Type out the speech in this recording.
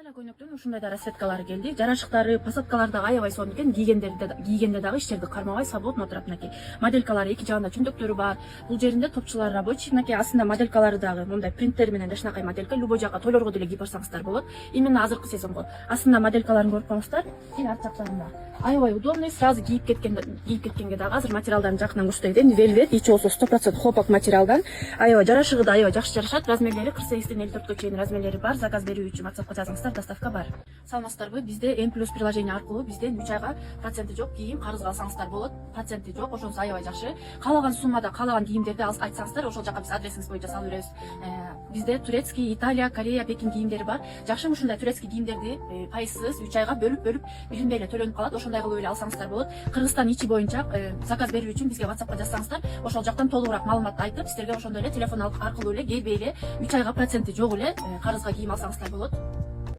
Италия көйнөктөн ушундай да расцветкалары келди. Жарашыктары, посадкалардагы аябай сонун экен. Кийгенде дагы иштерди кармабай свободно отурат. Мынакей моделькалары эки жагында чөндөктөрү бар. Бул жеринде топчулар рабочий. Мынакей астында моделькалары дагы мындай принттер менен дашнакай моделька. Любой жакка тойлорго деле кийип барсаңыздар болот. Именно азыркы сезонго. Астында моделькаларын көрүп коңуздар. Арт жактарында аябай удобный, сразу кийип кеткенге дагы азыр материалдарын жакынан көрсөтөйүн. Велвет, ичи болсо 100% хлопок материалдан. Аябай жарашыгы да аябай жакшы жарашат. Размерлери 48-ден 54-кө чейин размерлери бар. Заказ берүү үчүн WhatsAppка жазыңыздар, доставка бар. Саламатсыздарбы? Бизде N+ приложение аркылуу бизден 3 айга проценти жок кийим карызга алсаңыздар болот. Проценти жок, ошонусу аябай жакшы. Каалаган суммада каалаган кийимдерди айтсаңыздар, ошол жака биз адресиңиз боюнча салып беребиз. Бизде турецкий, Италия, Корея, Пекин кийимдери бар. Жакшы ушундай турецкий кийимдерди пайызсыз 3 айга бөлүп билинбей эле төлөнүп калат. Ошондой кылып эле алсаңыздар болот. Кыргызстан ичи боюнча заказ берүү үчүн бизге WhatsAppка жазсаңыздар, ошол жактан толугураак маалымат айтып, сиздерге ошондой эле телефон аркылуу эле келбей эле 3 айга проценти жок эле карызга кийим алсаңыздар болот.